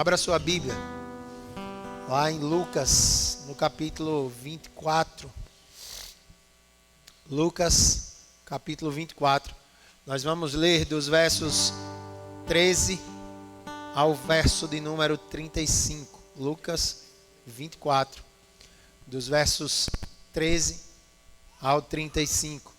Abra sua Bíblia, lá em Lucas, no capítulo 24. Lucas, capítulo 24. Nós vamos ler dos versos 13 ao verso de número 35. Lucas 24, dos versos 13 ao 35.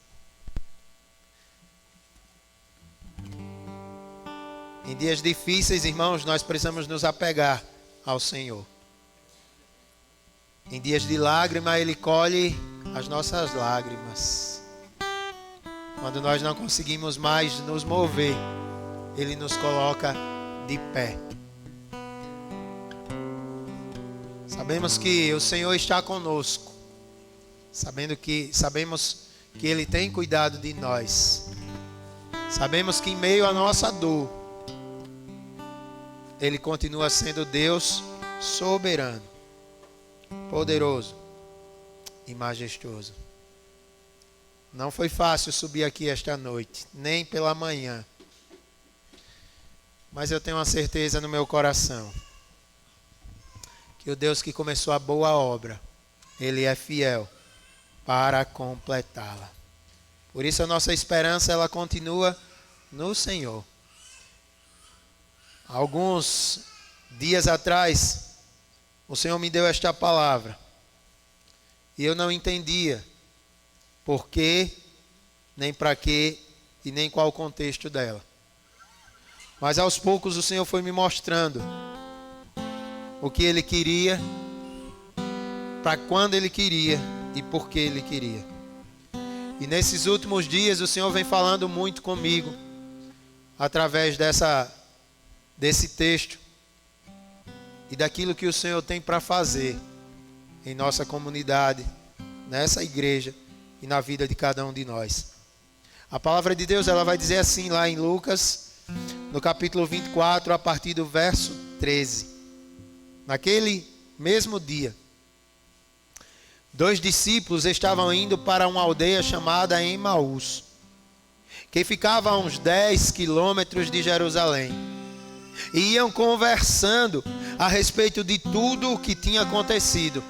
Em dias difíceis, irmãos, nós precisamos nos apegar ao Senhor. Em dias de lágrima, Ele colhe as nossas lágrimas. Quando nós não conseguimos mais nos mover, Ele nos coloca de pé. Sabemos que o Senhor está conosco. Sabemos que Ele tem cuidado de nós. Sabemos que em meio à nossa dor, Ele continua sendo Deus soberano, poderoso e majestoso. Não foi fácil subir aqui esta noite, nem pela manhã. Mas eu tenho uma certeza no meu coração, que o Deus que começou a boa obra, Ele é fiel para completá-la. Por isso a nossa esperança, ela continua no Senhor. Alguns dias atrás, o Senhor me deu esta palavra. E eu não entendia por quê, nem para quê e nem qual o contexto dela. Mas aos poucos o Senhor foi me mostrando o que Ele queria, para quando Ele queria e por que Ele queria. E nesses últimos dias o Senhor vem falando muito comigo através desse texto e daquilo que o Senhor tem para fazer em nossa comunidade, nessa igreja e na vida de cada um de nós. A palavra de Deus, ela vai dizer assim lá em Lucas, no capítulo 24, a partir do verso 13. Naquele mesmo dia, 2 discípulos estavam indo para uma aldeia chamada Emaús, que ficava a uns 10 quilômetros de Jerusalém. E iam conversando a respeito de tudo o que tinha acontecido.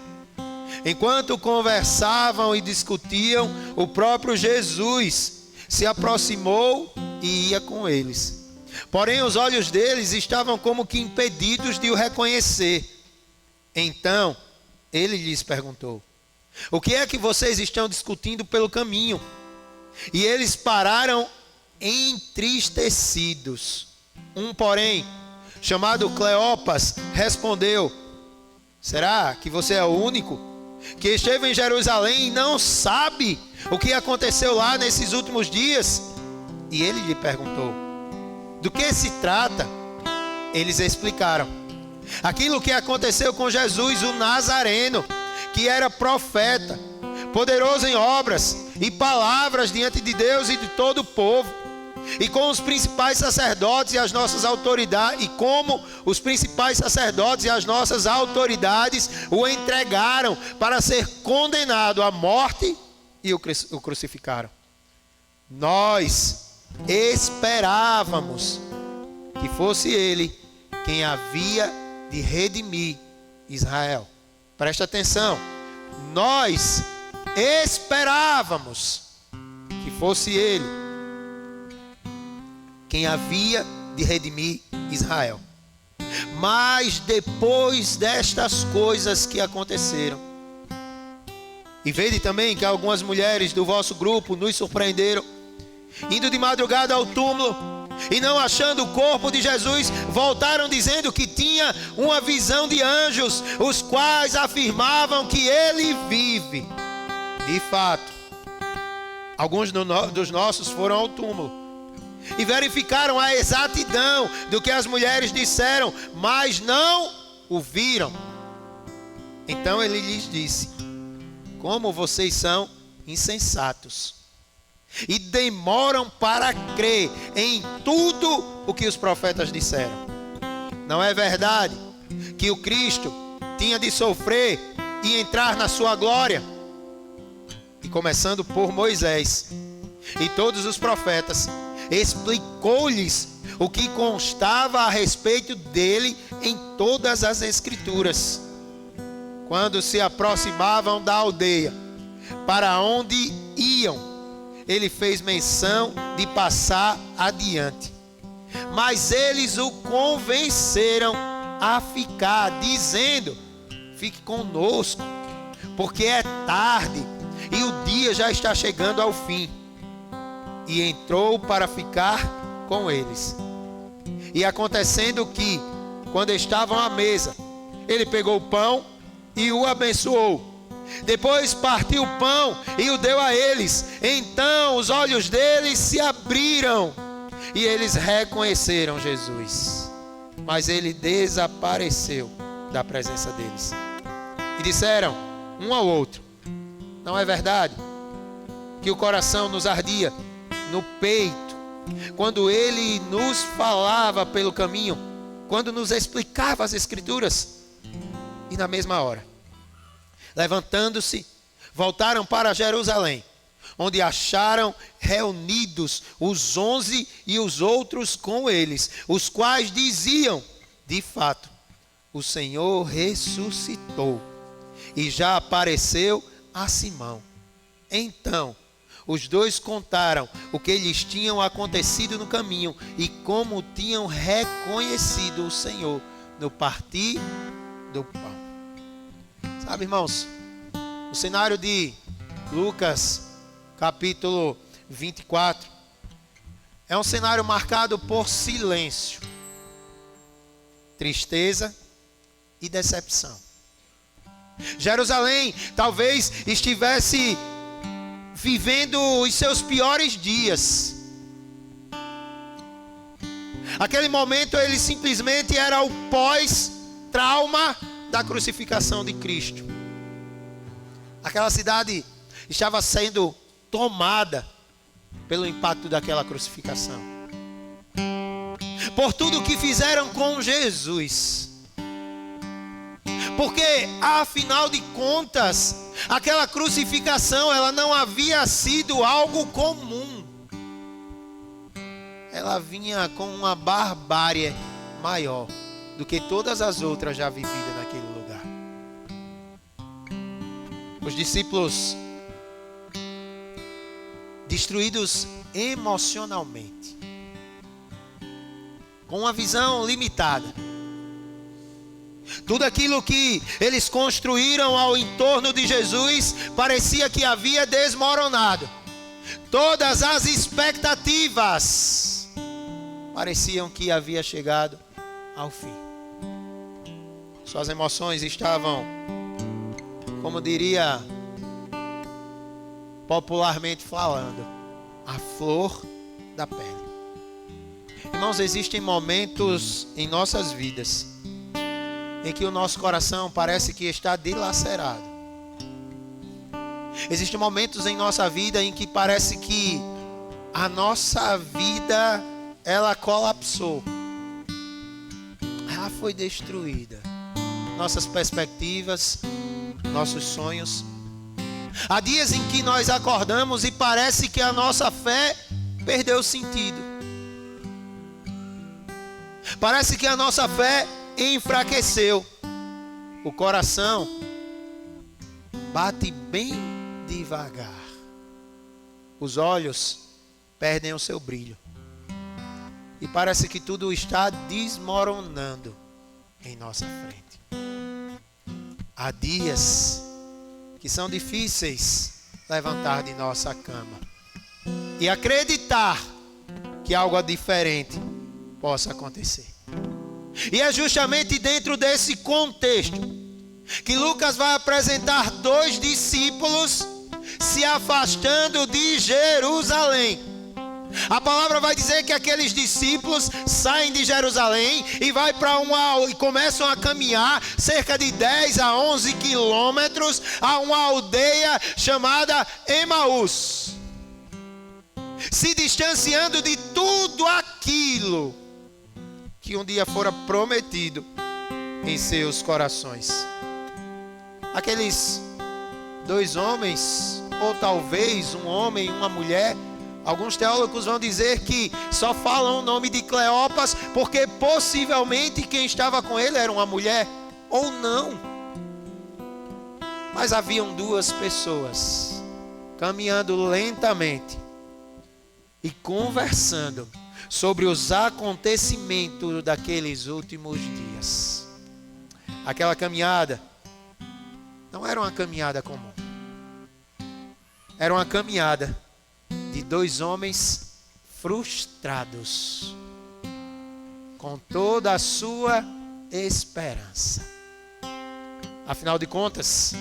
Enquanto conversavam e discutiam, o próprio Jesus se aproximou e ia com eles. Porém, os olhos deles estavam como que impedidos de o reconhecer. Então, ele lhes perguntou: o que é que vocês estão discutindo pelo caminho? E eles pararam entristecidos. Porém, chamado Cleopas, respondeu: será que você é o único que esteve em Jerusalém e não sabe o que aconteceu lá nesses últimos dias? E ele lhe perguntou: do que se trata? Eles explicaram aquilo que aconteceu com Jesus, o Nazareno, que era profeta, poderoso em obras e palavras diante de Deus e de todo o povo. E com os principais sacerdotes e as nossas autoridades, e como os principais sacerdotes e as nossas autoridades o entregaram para ser condenado à morte e o crucificaram. Nós esperávamos que fosse ele quem havia de redimir Israel. Presta atenção. Nós esperávamos que fosse ele quem havia de redimir Israel. Mas depois destas coisas que aconteceram, e vede também que algumas mulheres do vosso grupo nos surpreenderam, indo de madrugada ao túmulo, e não achando o corpo de Jesus, voltaram dizendo que tinha uma visão de anjos, os quais afirmavam que ele vive. De fato, alguns dos nossos foram ao túmulo e verificaram a exatidão do que as mulheres disseram, mas não o viram. Então ele lhes disse: como vocês são insensatos e demoram para crer em tudo o que os profetas disseram. Não é verdade que o Cristo tinha de sofrer e entrar na sua glória? E começando por Moisés e todos os profetas, explicou-lhes o que constava a respeito dele em todas as Escrituras. Quando se aproximavam da aldeia, para onde iam, ele fez menção de passar adiante. Mas eles o convenceram a ficar, dizendo: fique conosco, porque é tarde e o dia já está chegando ao fim. E entrou para ficar com eles. E acontecendo que, quando estavam à mesa, ele pegou o pão e o abençoou. Depois partiu o pão e o deu a eles. Então os olhos deles se abriram e eles reconheceram Jesus. Mas ele desapareceu da presença deles. E disseram um ao outro: não é verdade que o coração nos ardia no peito quando ele nos falava pelo caminho, quando nos explicava as Escrituras? E na mesma hora, levantando-se, voltaram para Jerusalém, onde acharam reunidos os 11 e os outros com eles, os quais diziam: de fato, o Senhor ressuscitou e já apareceu a Simão. Então, os dois contaram o que lhes tinham acontecido no caminho e como tinham reconhecido o Senhor no partir do pão. Sabe, irmãos, o cenário de Lucas, capítulo 24, é um cenário marcado por silêncio, tristeza e decepção. Jerusalém talvez estivesse vivendo os seus piores dias. Aquele momento ele simplesmente era o pós-trauma da crucificação de Cristo. Aquela cidade estava sendo tomada pelo impacto daquela crucificação, por tudo o que fizeram com Jesus. Porque, afinal de contas, aquela crucificação, ela não havia sido algo comum. Ela vinha com uma barbárie maior do que todas as outras já vividas naquele lugar. Os discípulos, destruídos emocionalmente, com uma visão limitada, tudo aquilo que eles construíram ao entorno de Jesus parecia que havia desmoronado. Todas as expectativas pareciam que havia chegado ao fim. Suas emoções estavam, como diria popularmente falando, à flor da pele. Irmãos, existem momentos em nossas vidas em que o nosso coração parece que está dilacerado. Existem momentos em nossa vida em que parece que a nossa vida, ela colapsou. Ela foi destruída. Nossas perspectivas, nossos sonhos. Há dias em que nós acordamos e parece que a nossa fé perdeu sentido. Parece que a nossa fé enfraqueceu. O coração bate bem devagar. Os olhos perdem o seu brilho. E parece que tudo está desmoronando em nossa frente. Há dias que são difíceis levantar de nossa cama e acreditar que algo diferente possa acontecer. E é justamente dentro desse contexto que Lucas vai apresentar dois discípulos se afastando de Jerusalém. A palavra vai dizer que aqueles discípulos saem de Jerusalém e e começam a caminhar cerca de 10 a 11 quilômetros a uma aldeia chamada Emaús, se distanciando de tudo aquilo que um dia fora prometido em seus corações. Aqueles dois homens, ou talvez um homem e uma mulher, Alguns teólogos vão dizer que só falam o nome de Cleopas porque possivelmente quem estava com ele era uma mulher, ou não. Mas haviam duas pessoas caminhando lentamente e conversando sobre os acontecimentos daqueles últimos dias. Aquela caminhada não era uma caminhada comum. Era uma caminhada de dois homens frustrados com toda a sua esperança. Afinal de contas,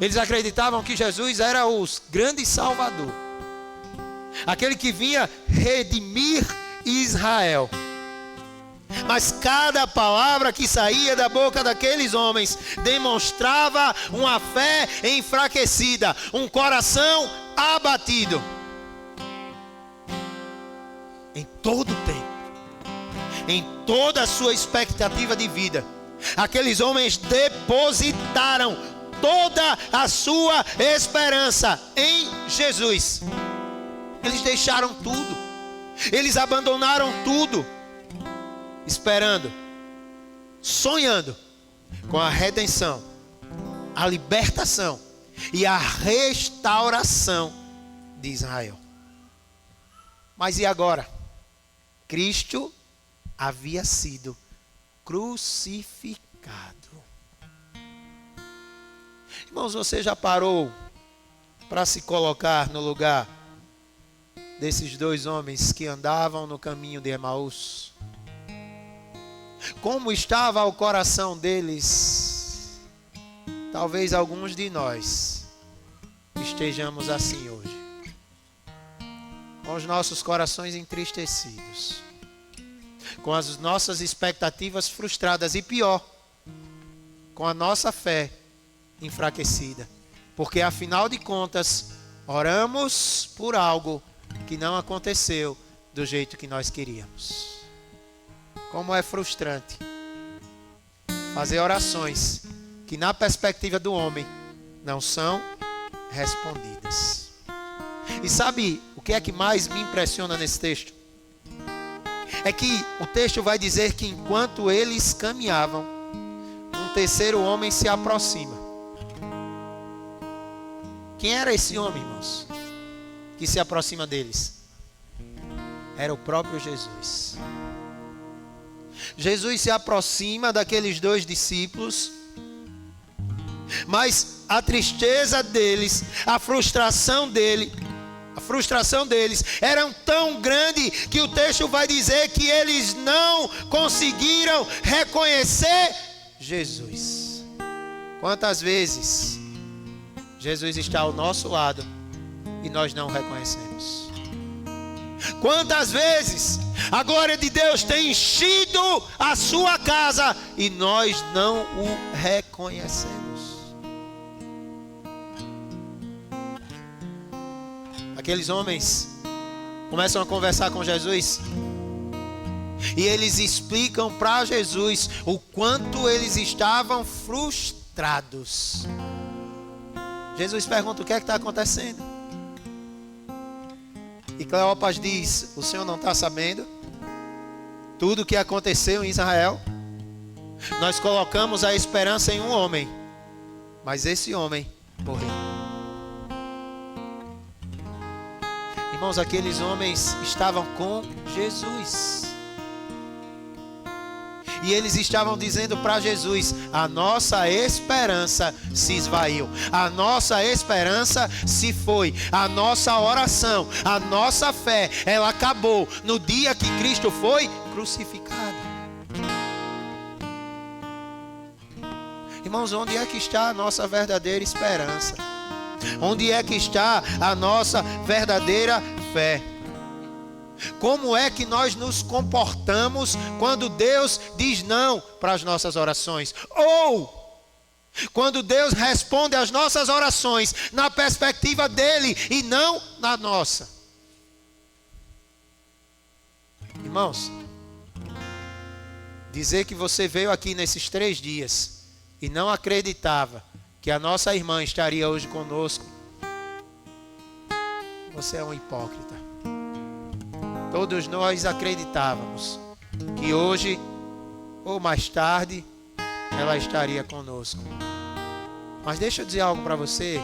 eles acreditavam que Jesus era o grande Salvador, aquele que vinha redimir Israel. Mas cada palavra que saía da boca daqueles homens demonstrava uma fé enfraquecida, um coração abatido. Em todo o tempo, em toda a sua expectativa de vida, aqueles homens depositaram toda a sua esperança em Jesus. Eles deixaram tudo, eles abandonaram tudo, esperando, sonhando com a redenção, a libertação e a restauração de Israel. Mas e agora? Cristo havia sido crucificado. Irmãos, você já parou para se colocar no lugar desses dois homens que andavam no caminho de Emaús? Como estava o coração deles? Talvez alguns de nós estejamos assim hoje, com os nossos corações entristecidos, com as nossas expectativas frustradas e pior, com a nossa fé enfraquecida, porque afinal de contas oramos por algo que não aconteceu do jeito que nós queríamos. Como é frustrante fazer orações que na perspectiva do homem não são respondidas. E sabe o que é que mais me impressiona nesse texto? É que o texto vai dizer que enquanto eles caminhavam, um terceiro homem se aproxima. Quem era esse homem, irmãos, que se aproxima deles? Era o próprio Jesus. Jesus se aproxima daqueles dois discípulos, mas a tristeza deles, a frustração deles era tão grande que o texto vai dizer que eles não conseguiram reconhecer Jesus. Quantas vezes Jesus está ao nosso lado e nós não o reconhecemos? Quantas vezes a glória de Deus tem enchido a sua casa e nós não o reconhecemos? Aqueles homens começam a conversar com Jesus e eles explicam para Jesus o quanto eles estavam frustrados. Jesus pergunta: o que é que está acontecendo? E Cleopas diz: o senhor não está sabendo tudo o que aconteceu em Israel? Nós colocamos a esperança em um homem, mas esse homem morreu. Irmãos, aqueles homens estavam com Jesus. E eles estavam dizendo para Jesus: a nossa esperança se esvaiu, a nossa esperança se foi, a nossa oração, a nossa fé, ela acabou no dia que Cristo foi crucificado. Irmãos, onde é que está a nossa verdadeira esperança? Onde é que está a nossa verdadeira fé? Como é que nós nos comportamos quando Deus diz não para as nossas orações? Ou quando Deus responde às nossas orações na perspectiva dele e não na nossa? Irmãos, dizer que você veio aqui nesses 3 dias e não acreditava que a nossa irmã estaria hoje conosco, você é um hipócrita. Todos nós acreditávamos que hoje ou mais tarde ela estaria conosco. Mas deixa eu dizer algo para você.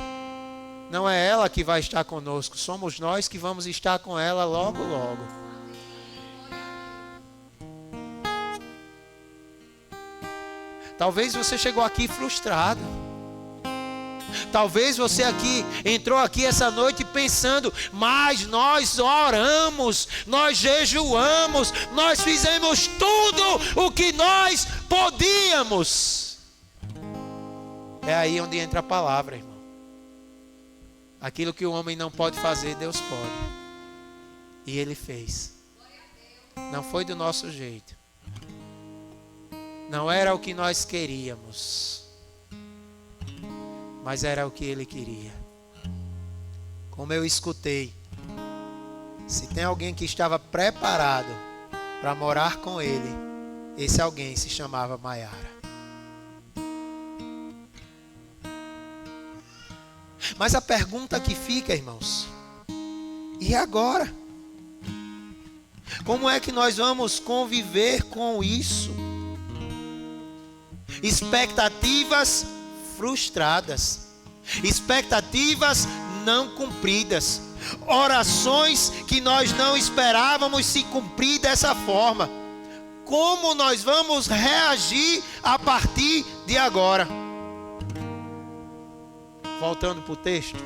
Não é ela que vai estar conosco, somos nós que vamos estar com ela logo, logo. Talvez você chegou aqui frustrado. Talvez você entrou aqui essa noite pensando, mas nós oramos, nós jejuamos, nós fizemos tudo o que nós podíamos. É aí onde entra a palavra, irmão. Aquilo que o homem não pode fazer, Deus pode. E Ele fez. Não foi do nosso jeito. Não era o que nós queríamos. Mas era o que Ele queria. Como eu escutei, se tem alguém que estava preparado para morar com Ele, esse alguém se chamava Maiara. Mas a pergunta que fica, irmãos, e agora? Como é que nós vamos conviver com isso? Expectativas frustradas, expectativas não cumpridas, orações que nós não esperávamos se cumprir dessa forma. Como nós vamos reagir a partir de agora? Voltando para o texto.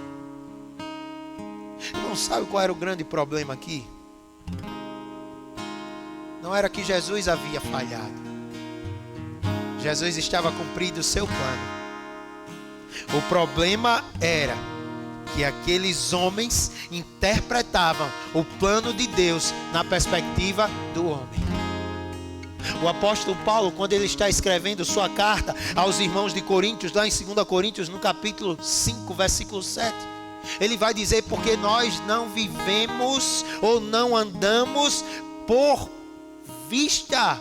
Não sabe qual era o grande problema aqui? Não era que Jesus havia falhado. Jesus estava cumprindo o seu plano. O problema era que aqueles homens interpretavam o plano de Deus na perspectiva do homem. O apóstolo Paulo, quando ele está escrevendo sua carta aos irmãos de Coríntios, lá em 2 Coríntios, no capítulo 5, versículo 7, ele vai dizer, porque nós não vivemos ou não andamos por vista,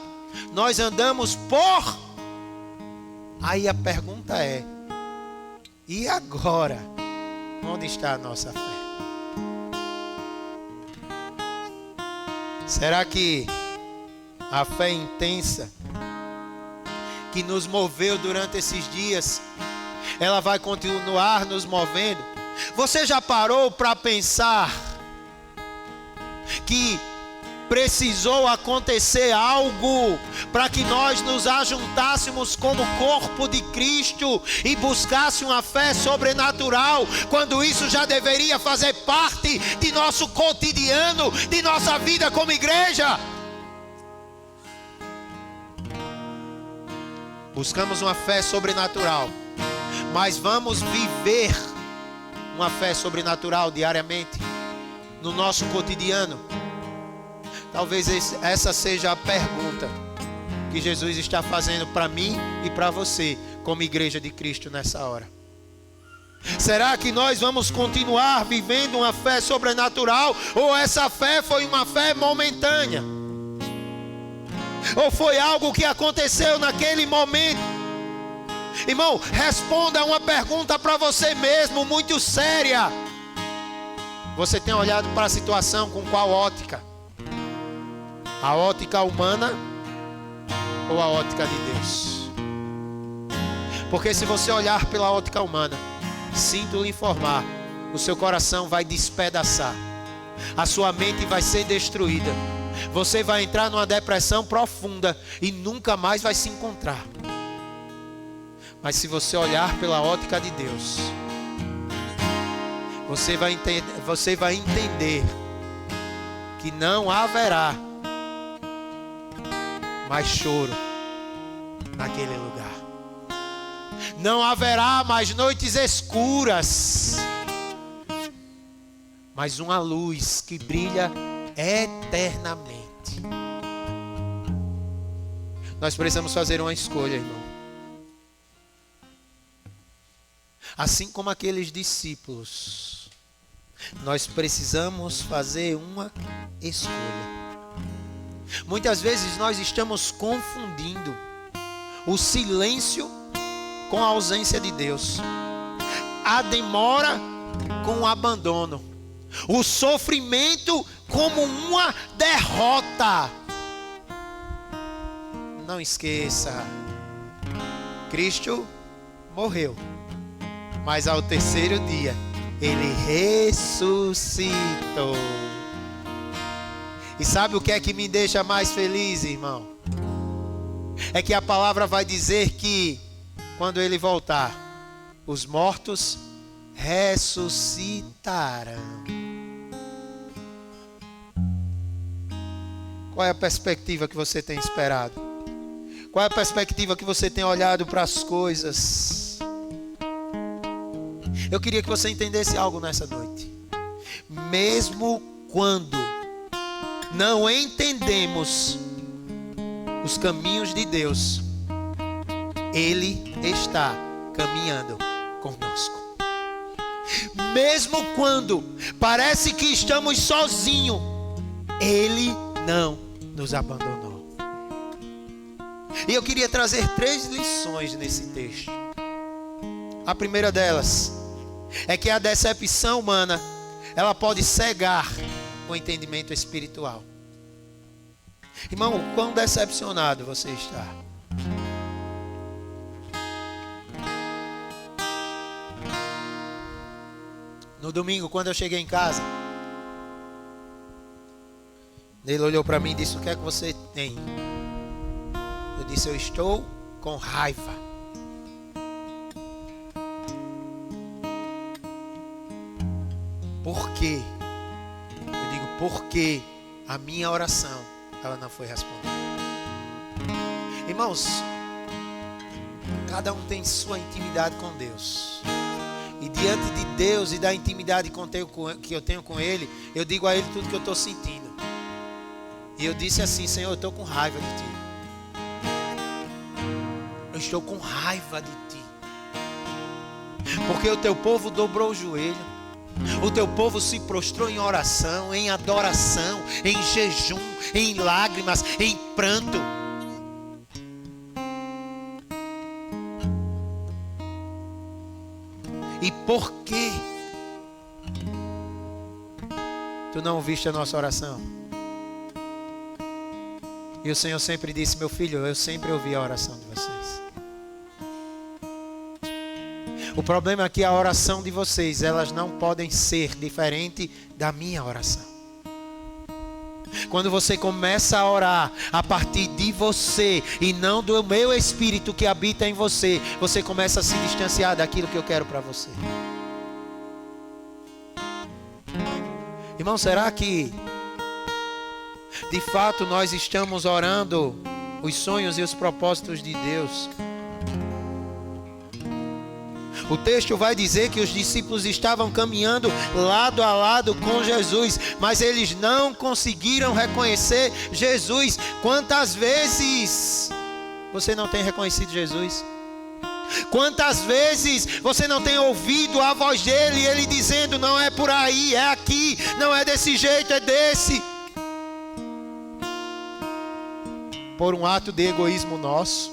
nós andamos por... Aí a pergunta é, e agora? Onde está a nossa fé? Será que a fé intensa que nos moveu durante esses dias, ela vai continuar nos movendo? Você já parou para pensar que precisou acontecer algo para que nós nos ajuntássemos como corpo de Cristo e buscasse uma fé sobrenatural, quando isso já deveria fazer parte de nosso cotidiano, de nossa vida como igreja? Buscamos uma fé sobrenatural, mas vamos viver uma fé sobrenatural diariamente no nosso cotidiano? Talvez essa seja a pergunta que Jesus está fazendo para mim e para você, como igreja de Cristo nessa hora. Será que nós vamos continuar vivendo uma fé sobrenatural? Ou essa fé foi uma fé momentânea? Ou foi algo que aconteceu naquele momento? Irmão, responda uma pergunta para você mesmo, muito séria. Você tem olhado para a situação com qual ótica? A ótica humana ou a ótica de Deus? Porque se você olhar pela ótica humana, sinto lhe informar, o seu coração vai despedaçar, a sua mente vai ser destruída, você vai entrar numa depressão profunda e nunca mais vai se encontrar. Mas se você olhar pela ótica de Deus, você vai entender que não haverá mais choro naquele lugar. Não haverá mais noites escuras, mas uma luz que brilha eternamente. Nós precisamos fazer uma escolha, irmão. Assim como aqueles discípulos, nós precisamos fazer uma escolha. Muitas vezes nós estamos confundindo o silêncio com a ausência de Deus, a demora com o abandono, o sofrimento como uma derrota. Não esqueça, Cristo morreu, mas ao terceiro dia Ele ressuscitou. E sabe o que é que me deixa mais feliz, irmão? É que a palavra vai dizer que quando Ele voltar, os mortos ressuscitarão. Qual é a perspectiva que você tem esperado? Qual é a perspectiva que você tem olhado para as coisas? Eu queria que você entendesse algo nessa noite. Mesmo quando não entendemos os caminhos de Deus, Ele está caminhando conosco. Mesmo quando parece que estamos sozinhos, Ele não nos abandonou. E eu queria trazer 3 lições nesse texto. A primeira delas é que a decepção humana, ela pode cegar o entendimento espiritual. Irmão, o quão decepcionado você está? No domingo, quando eu cheguei em casa, ele olhou para mim e disse: o que é que você tem? Eu disse: eu estou com raiva. Por quê? Eu digo: porque a minha oração, ela não foi respondida. Irmãos, cada um tem sua intimidade com Deus. E diante de Deus e da intimidade que eu tenho com Ele, eu digo a Ele tudo que eu estou sentindo. E eu disse assim: Senhor, eu estou com raiva de Ti. Eu estou com raiva de Ti. Porque o Teu povo dobrou o joelho. O Teu povo se prostrou em oração, em adoração, em jejum, em lágrimas, em pranto. E por que Tu não ouviste a nossa oração? E o Senhor sempre disse: meu filho, eu sempre ouvi a oração de vocês. O problema é que a oração de vocês, elas não podem ser diferente da minha oração. Quando você começa a orar a partir de você e não do meu Espírito que habita em você, você começa a se distanciar daquilo que eu quero para você. Irmão, será que de fato nós estamos orando os sonhos e os propósitos de Deus? O texto vai dizer que os discípulos estavam caminhando lado a lado com Jesus, mas eles não conseguiram reconhecer Jesus. Quantas vezes você não tem reconhecido Jesus? Quantas vezes você não tem ouvido a voz dele e ele dizendo: não é por aí, é aqui, não é desse jeito, é desse. Por um ato de egoísmo nosso,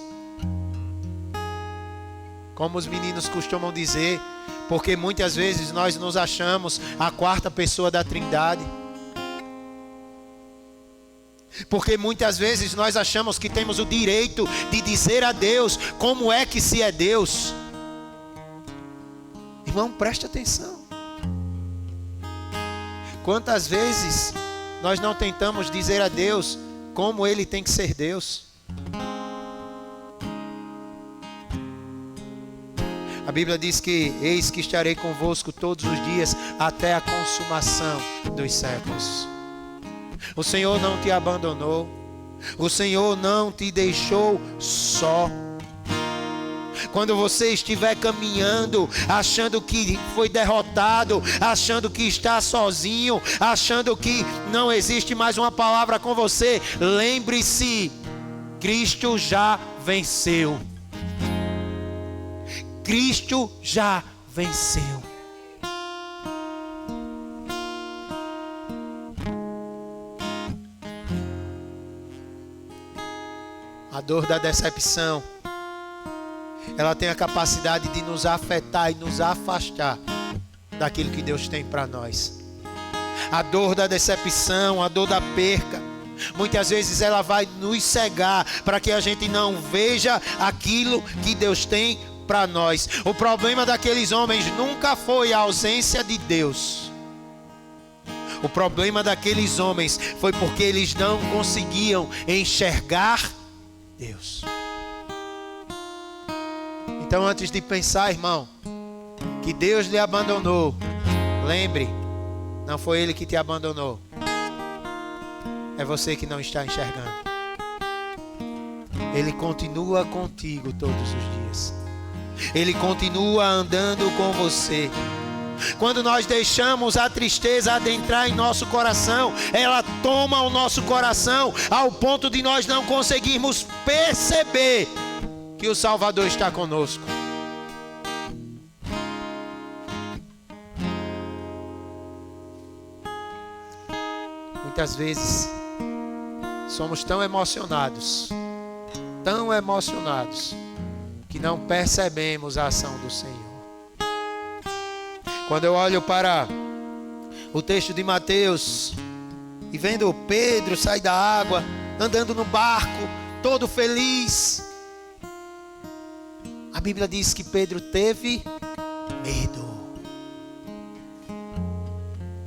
como os meninos costumam dizer, porque muitas vezes nós nos achamos a 4ª pessoa da Trindade. Porque muitas vezes nós achamos que temos o direito de dizer a Deus como é que se é Deus. Irmão, preste atenção. Quantas vezes nós não tentamos dizer a Deus como Ele tem que ser Deus? A Bíblia diz que: eis que estarei convosco todos os dias até a consumação dos séculos. O Senhor não te abandonou. O Senhor não te deixou só. Quando você estiver caminhando, achando que foi derrotado, achando que está sozinho, achando que não existe mais uma palavra com você, lembre-se, Cristo já venceu. Cristo já venceu. A dor da decepção, ela tem a capacidade de nos afetar e nos afastar daquilo que Deus tem para nós. A dor da decepção, a dor da perca, muitas vezes ela vai nos cegar para que a gente não veja aquilo que Deus tem para nós. O problema daqueles homens nunca foi a ausência de Deus. O problema daqueles homens foi porque eles não conseguiam enxergar Deus. Então, antes de pensar, irmão, que Deus lhe abandonou, lembre, não foi Ele que te abandonou. É você que não está enxergando. Ele continua contigo todos os dias. Ele continua andando com você. Quando nós deixamos a tristeza adentrar em nosso coração, ela toma o nosso coração ao ponto de nós não conseguirmos perceber que o Salvador está conosco. Muitas vezes somos tão emocionados, que não percebemos a ação do Senhor. Quando eu olho para o texto de Mateus e vendo Pedro sair da água, andando no barco, todo feliz, a Bíblia diz que Pedro teve medo.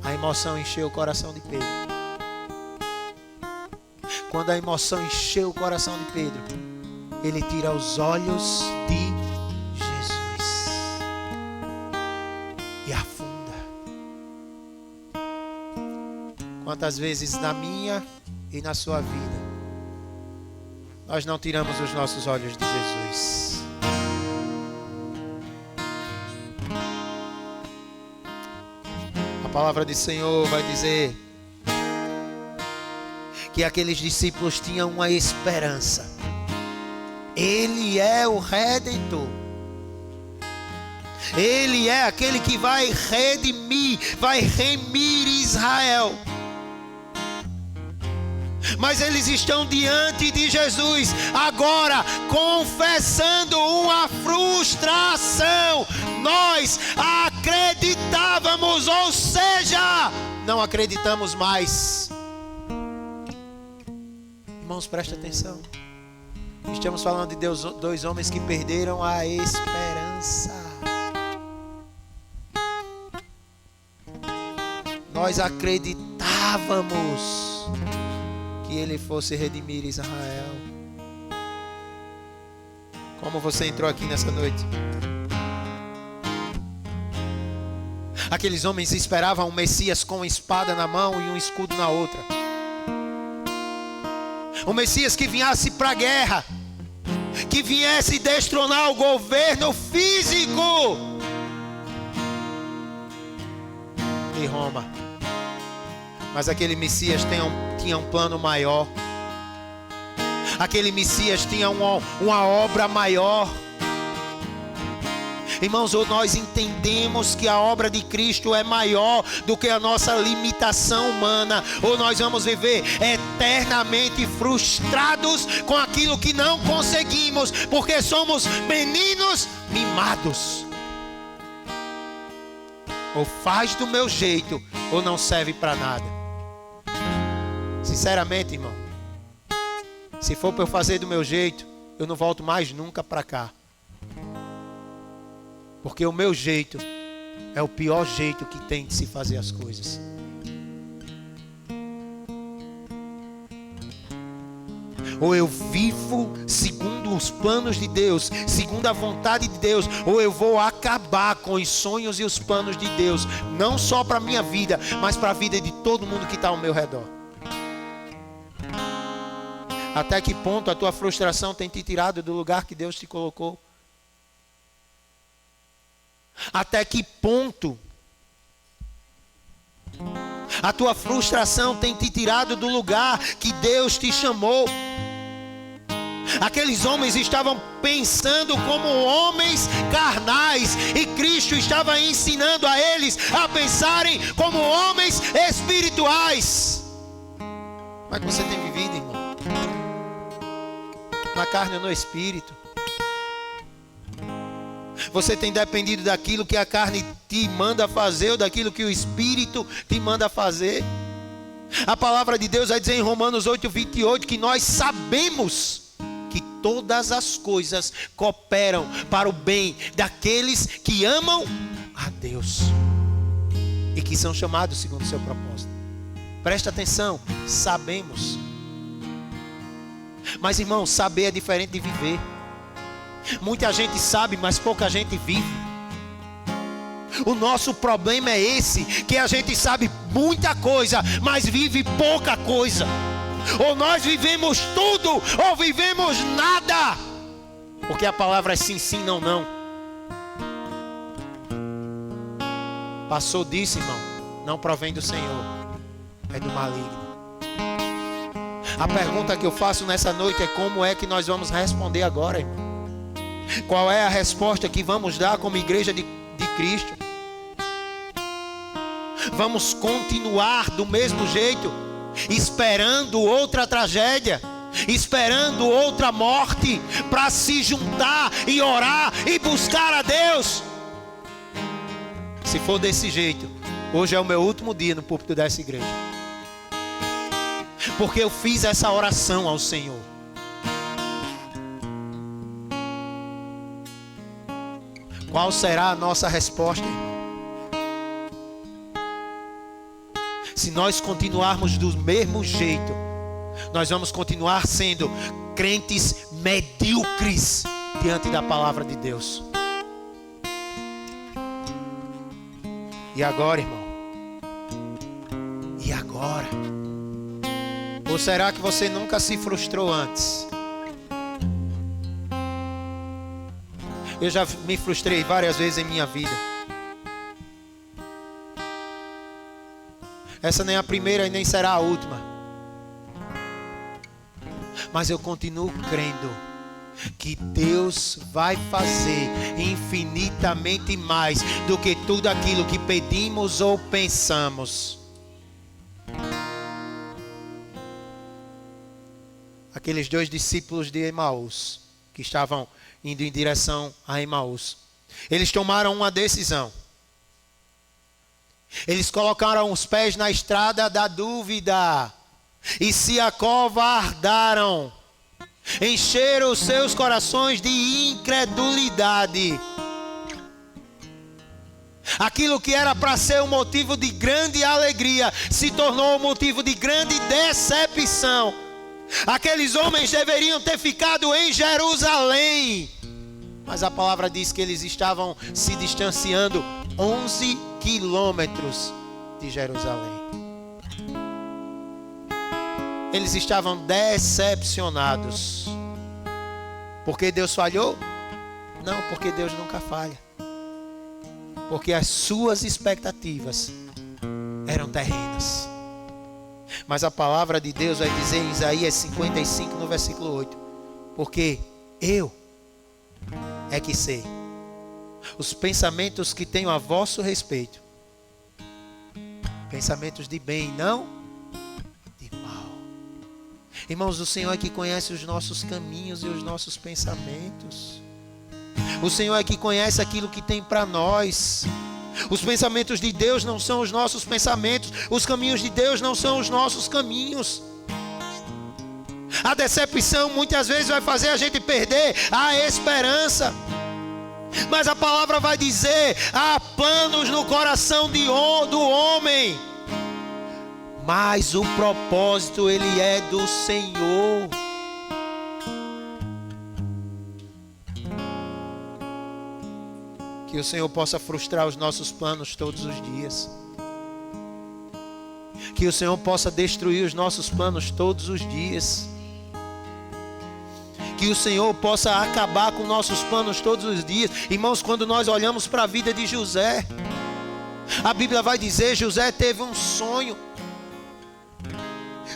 A emoção encheu o coração de Pedro. Quando a emoção encheu o coração de Pedro, ele tira os olhos de Jesus e afunda. Quantas vezes na minha e na sua vida nós não tiramos os nossos olhos de Jesus? A palavra do Senhor vai dizer que aqueles discípulos tinham uma esperança. Ele é o Redentor. Ele é aquele que vai redimir, vai remir Israel. Mas eles estão diante de Jesus agora, confessando uma frustração. Nós acreditávamos, ou seja, não acreditamos mais. Irmãos, presta atenção. Estamos falando de dois homens que perderam a esperança. Nós acreditávamos que Ele fosse redimir Israel. Como você entrou aqui nessa noite? Aqueles homens esperavam um Messias com espada na mão e um escudo na outra. O Messias que viesse para a guerra, que viesse destronar o governo físico de Roma. Mas aquele Messias tinha um plano maior. Aquele Messias tinha uma obra maior. Irmãos, ou nós entendemos que a obra de Cristo é maior do que a nossa limitação humana, ou nós vamos viver eternamente frustrados com aquilo que não conseguimos, porque somos meninos mimados. Ou faz do meu jeito, ou não serve para nada. Sinceramente, irmão, se for para eu fazer do meu jeito, eu não volto mais nunca para cá. Porque o meu jeito é o pior jeito que tem de se fazer as coisas. Ou eu vivo segundo os planos de Deus, segundo a vontade de Deus, ou eu vou acabar com os sonhos e os planos de Deus, não só para a minha vida, mas para a vida de todo mundo que está ao meu redor. Até que ponto a tua frustração tem te tirado do lugar que Deus te colocou? Até que ponto a tua frustração tem te tirado do lugar que Deus te chamou? Aqueles homens estavam pensando como homens carnais, e Cristo estava ensinando a eles a pensarem como homens espirituais. Como é que você tem vivido, irmão? Na carne ou no espírito? Você tem dependido daquilo que a carne te manda fazer ou daquilo que o Espírito te manda fazer? A palavra de Deus vai dizer em Romanos 8:28 que nós sabemos que todas as coisas cooperam para o bem daqueles que amam a Deus e que são chamados segundo o seu propósito. Presta atenção, sabemos. Mas irmão, saber é diferente de viver. Muita gente sabe, mas pouca gente vive. O nosso problema é esse, que a gente sabe muita coisa, mas vive pouca coisa. Ou nós vivemos tudo, ou vivemos nada. Porque a palavra é sim, sim, não, não. Passou disso, irmão, não provém do Senhor, é do maligno. A pergunta que eu faço nessa noite é: como é que nós vamos responder agora, irmão? Qual é a resposta que vamos dar como igreja de Cristo? Vamos continuar do mesmo jeito, esperando outra tragédia, esperando outra morte, para se juntar e orar e buscar a Deus? Se for desse jeito, hoje é o meu último dia no púlpito dessa igreja, porque eu fiz essa oração ao Senhor. Qual será a nossa resposta, irmão? Se nós continuarmos do mesmo jeito, nós vamos continuar sendo crentes medíocres diante da palavra de Deus. E agora, irmão? E agora? Ou será que você nunca se frustrou antes? Eu já me frustrei várias vezes em minha vida. Essa nem é a primeira e nem será a última. Mas eu continuo crendo que Deus vai fazer infinitamente mais do que tudo aquilo que pedimos ou pensamos. Aqueles 2 discípulos de Emaús, que estavam indo em direção a Emaús, eles tomaram uma decisão. Eles colocaram os pés na estrada da dúvida e se acovardaram, encheram os seus corações de incredulidade. Aquilo que era para ser um motivo de grande alegria se tornou um motivo de grande decepção. Aqueles homens deveriam ter ficado em Jerusalém, mas a palavra diz que eles estavam se distanciando 11 quilômetros de Jerusalém. Eles estavam decepcionados. Porque Deus falhou? Não, porque Deus nunca falha. Porque as suas expectativas eram terrenas. Mas a palavra de Deus vai dizer em Isaías 55, no versículo 8: porque eu é que sei os pensamentos que tenho a vosso respeito, pensamentos de bem, não de mal. Irmãos, o Senhor é que conhece os nossos caminhos e os nossos pensamentos. O Senhor é que conhece aquilo que tem para nós. Os pensamentos de Deus não são os nossos pensamentos. Os caminhos de Deus não são os nossos caminhos. A decepção muitas vezes vai fazer a gente perder a esperança. Mas a palavra vai dizer: há planos no coração do homem, mas o propósito ele é do Senhor. Que o Senhor possa frustrar os nossos planos todos os dias. Que o Senhor possa destruir os nossos planos todos os dias. Que o Senhor possa acabar com nossos planos todos os dias. Irmãos, quando nós olhamos para a vida de José, a Bíblia vai dizer: José teve um sonho,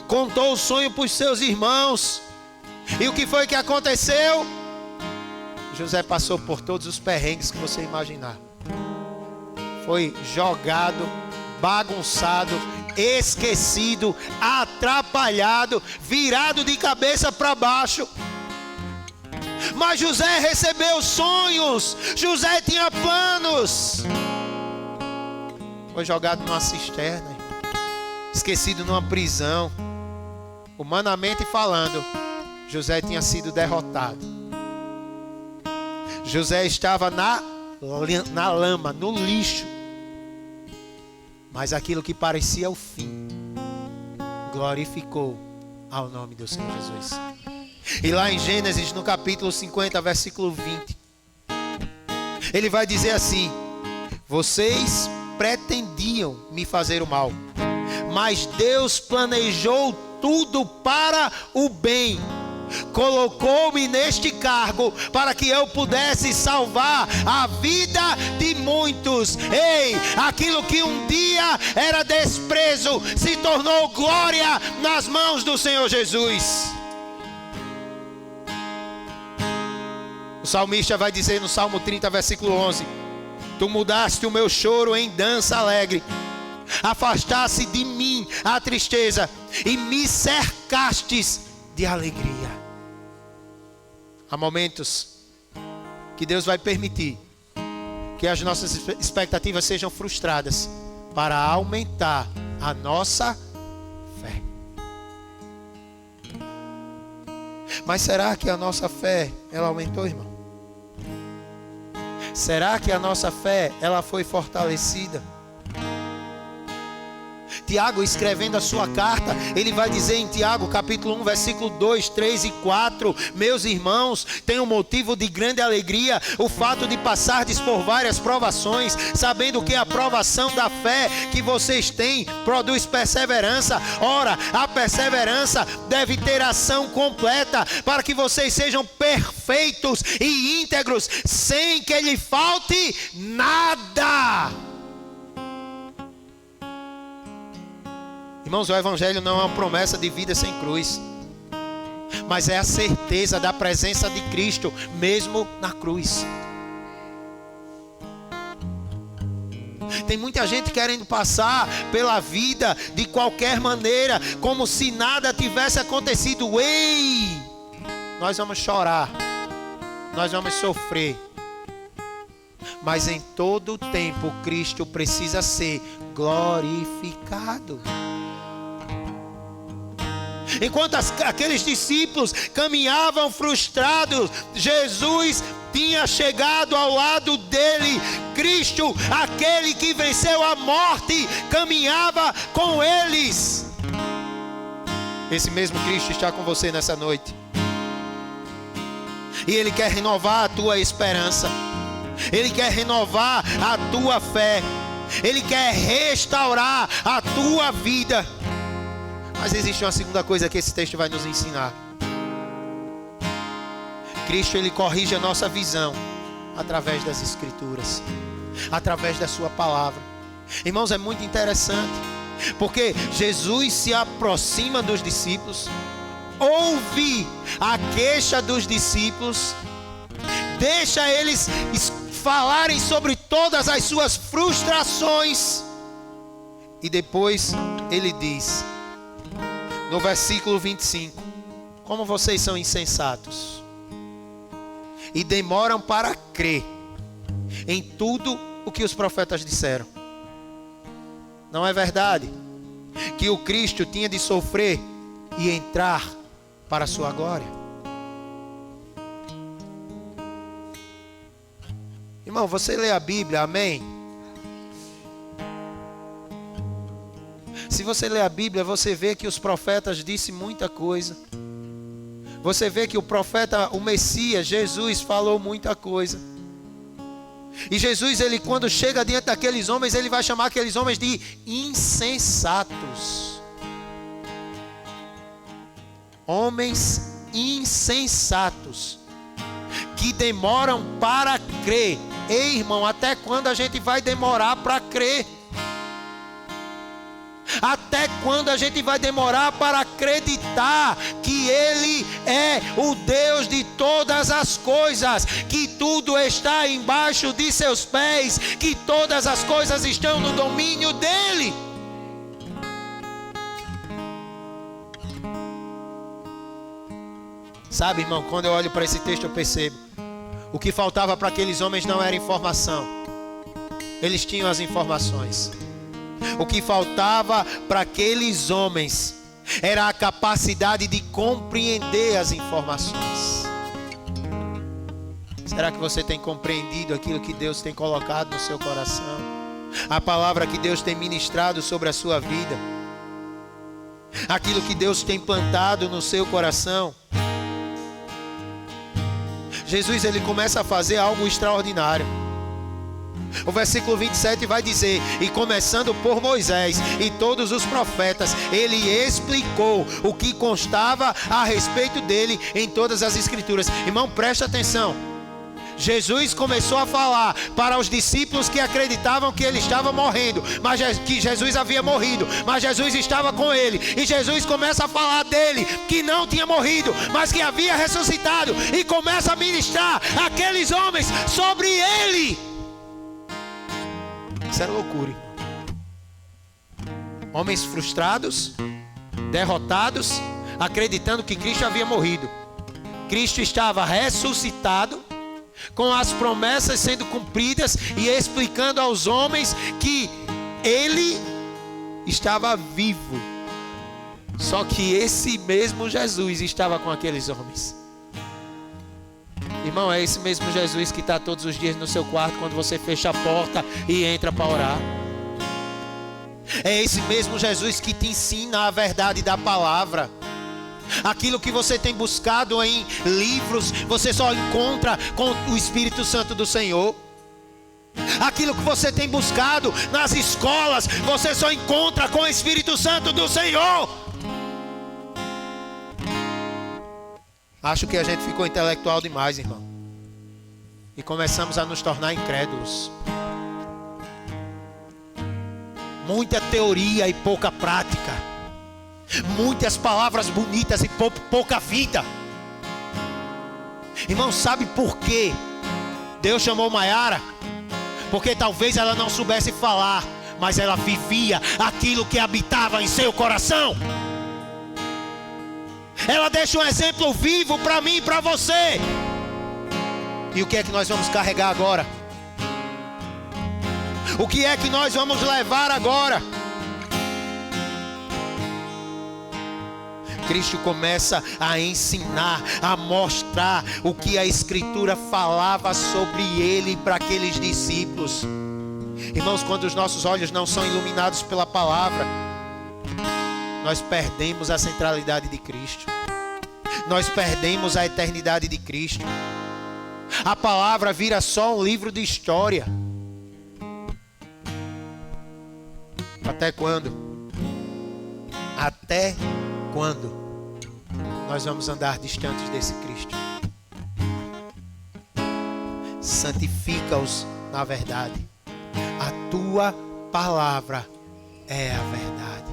contou o sonho para os seus irmãos. E o que foi que aconteceu? José passou por todos os perrengues que você imaginar. Foi jogado, bagunçado, esquecido, atrapalhado, virado de cabeça para baixo. mas José recebeu sonhos. José tinha planos. Foi jogado numa cisterna, esquecido numa prisão. Humanamente falando, José tinha sido derrotado. José estava na lama, no lixo. Mas aquilo que parecia o fim glorificou ao nome do Senhor Jesus. E lá em Gênesis, no capítulo 50, versículo 20, ele vai dizer assim: vocês pretendiam me fazer o mal, mas Deus planejou tudo para o bem. Colocou-me neste cargo para que eu pudesse salvar a vida de muitos. Ei, aquilo que um dia era desprezo se tornou glória nas mãos do Senhor Jesus. O salmista vai dizer no Salmo 30, versículo 11: tu mudaste o meu choro em dança alegre, afastaste de mim a tristeza e me cercastes de alegria. Há momentos que Deus vai permitir que as nossas expectativas sejam frustradas para aumentar a nossa fé. Mas será que a nossa fé, ela aumentou, irmão? Será que a nossa fé, ela foi fortalecida? Tiago, escrevendo a sua carta, ele vai dizer em Tiago capítulo 1, versículo 2, 3 e 4: meus irmãos, tem um motivo de grande alegria o fato de passardes por várias provações, sabendo que a provação da fé que vocês têm produz perseverança. Ora, a perseverança deve ter ação completa, para que vocês sejam perfeitos e íntegros, sem que lhe falte nada. Irmãos, o Evangelho não é uma promessa de vida sem cruz, mas é a certeza da presença de Cristo, mesmo na cruz. Tem muita gente querendo passar pela vida de qualquer maneira, como se nada tivesse acontecido. Ei, nós vamos chorar, nós vamos sofrer, mas em todo o tempo Cristo precisa ser glorificado. Enquanto aqueles discípulos caminhavam frustrados, Jesus tinha chegado ao lado dele. Cristo, aquele que venceu a morte, caminhava com eles. Esse mesmo Cristo está com você nessa noite. E Ele quer renovar a tua esperança. Ele quer renovar a tua fé. Ele quer restaurar a tua vida. Mas existe uma segunda coisa que esse texto vai nos ensinar. Cristo, Ele corrige a nossa visão através das Escrituras, através da sua palavra. Irmãos, é muito interessante, porque Jesus se aproxima dos discípulos, ouve a queixa dos discípulos, deixa eles falarem sobre todas as suas frustrações, e depois Ele diz, no versículo 25: como vocês são insensatos e demoram para crer em tudo o que os profetas disseram. Não é verdade que o Cristo tinha de sofrer e entrar para a sua glória? Irmão, você lê a Bíblia, amém? Se você lê a Bíblia, você vê que os profetas disseram muita coisa. Você vê que o profeta, o Messias, Jesus, falou muita coisa. E Jesus, ele quando chega diante daqueles homens, ele vai chamar aqueles homens de insensatos. Homens insensatos, que demoram para crer. Ei, irmão, até quando a gente vai demorar para crer? Até quando a gente vai demorar para acreditar que Ele é o Deus de todas as coisas, que tudo está embaixo de seus pés, que todas as coisas estão no domínio dEle? Sabe, irmão, quando eu olho para esse texto eu percebo. O que faltava para aqueles homens não era informação. Eles tinham as informações. O que faltava para aqueles homens era a capacidade de compreender as informações. Será que você tem compreendido aquilo que Deus tem colocado no seu coração? A palavra que Deus tem ministrado sobre a sua vida? Aquilo que Deus tem plantado no seu coração? Jesus, ele começa a fazer algo extraordinário. O versículo 27 vai dizer: e começando por Moisés e todos os profetas, ele explicou o que constava a respeito dele em todas as escrituras. Irmão, preste atenção. Jesus começou a falar para os discípulos que acreditavam que ele estava morrendo, mas que Jesus havia morrido, mas Jesus estava com ele. E Jesus começa a falar dele, que não tinha morrido, mas que havia ressuscitado, e começa a ministrar aqueles homens sobre ele. Isso era loucura, irmão. Homens frustrados, derrotados, acreditando que Cristo havia morrido. Cristo estava ressuscitado, com as promessas sendo cumpridas, e explicando aos homens que ele estava vivo. Só que esse mesmo Jesus estava com aqueles homens. Irmão, é esse mesmo Jesus que está todos os dias no seu quarto quando você fecha a porta e entra para orar. É esse mesmo Jesus que te ensina a verdade da palavra. Aquilo que você tem buscado em livros, você só encontra com o Espírito Santo do Senhor. Aquilo que você tem buscado nas escolas, você só encontra com o Espírito Santo do Senhor. Acho que a gente ficou intelectual demais, irmão, e começamos a nos tornar incrédulos. Muita teoria e pouca prática. Muitas palavras bonitas e pouca vida. Irmão, sabe por quê Deus chamou Maiara? Porque talvez ela não soubesse falar, mas ela vivia aquilo que habitava em seu coração. Ela deixa um exemplo vivo para mim e para você. E o que é que nós vamos carregar agora? O que é que nós vamos levar agora? Cristo começa a ensinar, a mostrar o que a Escritura falava sobre ele para aqueles discípulos. Irmãos, quando os nossos olhos não são iluminados pela palavra, nós perdemos a centralidade de Cristo. Nós perdemos a eternidade de Cristo. A palavra vira só um livro de história. Até quando? Até quando nós vamos andar distantes desse Cristo? Santifica-os na verdade. A tua palavra é a verdade.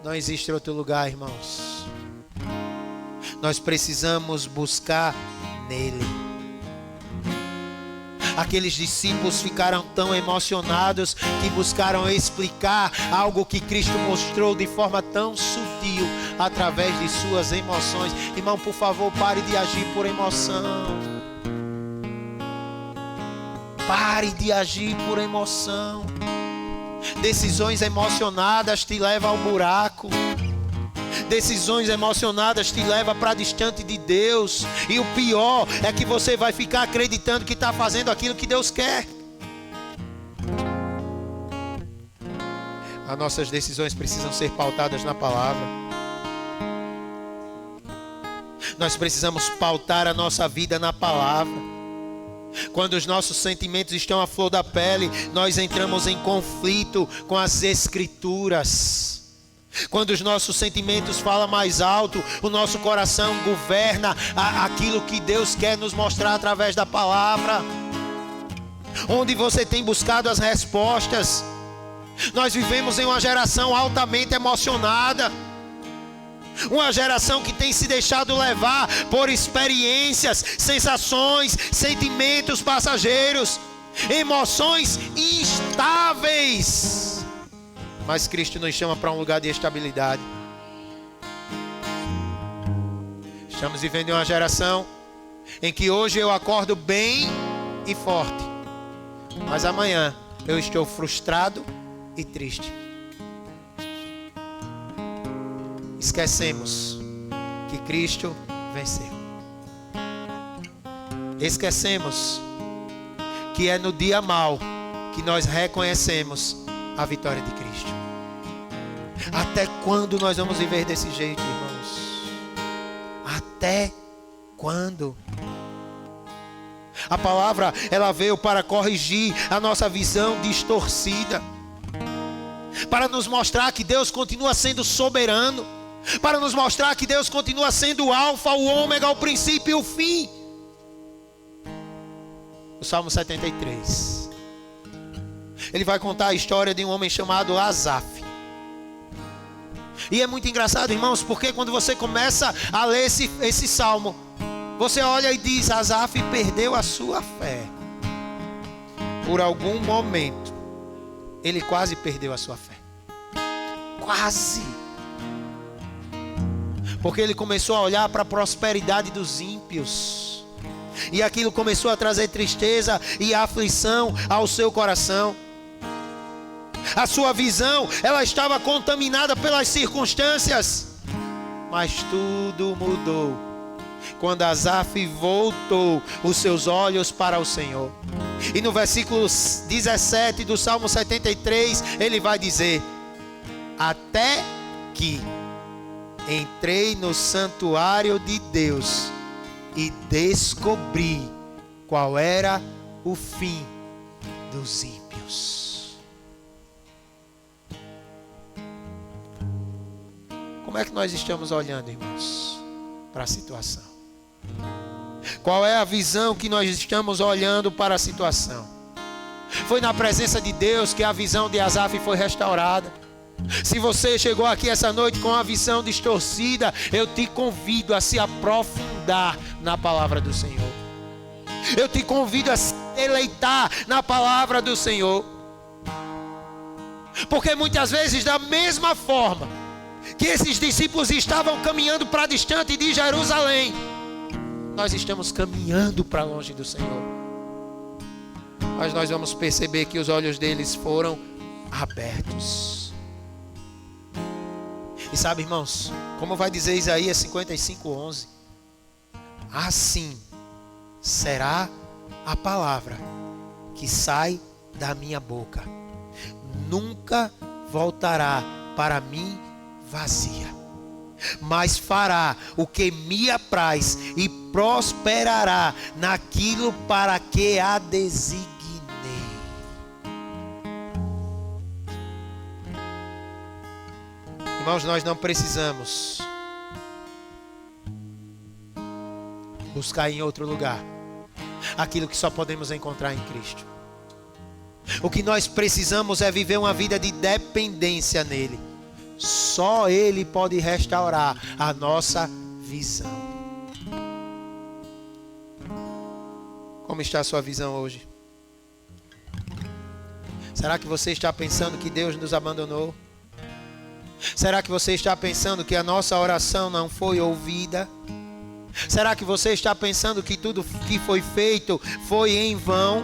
Não existe outro lugar, irmãos. Nós precisamos buscar nele. Aqueles discípulos ficaram tão emocionados que buscaram explicar algo que Cristo mostrou de forma tão sutil através de suas emoções. Irmão, por favor, pare de agir por emoção. Pare de agir por emoção. Decisões emocionadas te levam ao buraco. Decisões emocionadas te levam para distante de Deus. E o pior é que você vai ficar acreditando que está fazendo aquilo que Deus quer. As nossas decisões precisam ser pautadas na palavra. Nós precisamos pautar a nossa vida na palavra. Quando os nossos sentimentos estão à flor da pele, nós entramos em conflito com as Escrituras. Quando os nossos sentimentos falam mais alto, o nosso coração governa aquilo que Deus quer nos mostrar através da palavra. Onde você tem buscado as respostas? Nós vivemos em uma geração altamente emocionada. Uma geração que tem se deixado levar por experiências, sensações, sentimentos passageiros, emoções instáveis. Mas Cristo nos chama para um lugar de estabilidade. Estamos vivendo em uma geração em que hoje eu acordo bem e forte, mas amanhã eu estou frustrado e triste. Esquecemos que Cristo venceu. Esquecemos que é no dia mau que nós reconhecemos a vitória de Cristo. Até quando nós vamos viver desse jeito, irmãos? Até quando? A palavra, ela veio para corrigir a nossa visão distorcida, para nos mostrar que Deus continua sendo soberano, para nos mostrar que Deus continua sendo o alfa, o ômega, o princípio e o fim. O Salmo 73, ele vai contar a história de um homem chamado Asaf. E é muito engraçado, irmãos, porque quando você começa a ler esse salmo, você olha e diz: Asaf perdeu a sua fé. Por algum momento, ele quase perdeu a sua fé. Quase. Porque ele começou a olhar para a prosperidade dos ímpios, e aquilo começou a trazer tristeza e aflição ao seu coração. A sua visão, ela estava contaminada pelas circunstâncias. Mas tudo mudou quando Asaf voltou os seus olhos para o Senhor. E no versículo 17 do Salmo 73, ele vai dizer: até que entrei no santuário de Deus e descobri qual era o fim dos ímpios. Como é que nós estamos olhando, irmãos, para a situação? Qual é a visão que nós estamos olhando para a situação? Foi na presença de Deus que a visão de Asaf foi restaurada. Se você chegou aqui essa noite com a visão distorcida, eu te convido a se aprofundar na palavra do Senhor. Eu te convido a se deleitar na palavra do Senhor. Porque muitas vezes, da mesma forma que esses discípulos estavam caminhando para distante de Jerusalém, nós estamos caminhando para longe do Senhor. Mas nós vamos perceber que os olhos deles foram abertos. E sabe, irmãos, como vai dizer Isaías 55:11, assim será a palavra que sai da minha boca, nunca voltará para mim vazia, mas fará o que me apraz e prosperará naquilo para que a designei. Irmãos, nós não precisamos buscar em outro lugar aquilo que só podemos encontrar em Cristo. O que nós precisamos é viver uma vida de dependência nele. Só Ele pode restaurar a nossa visão. Como está a sua visão hoje? Será que você está pensando que Deus nos abandonou? Será que você está pensando que a nossa oração não foi ouvida? Será que você está pensando que tudo que foi feito foi em vão?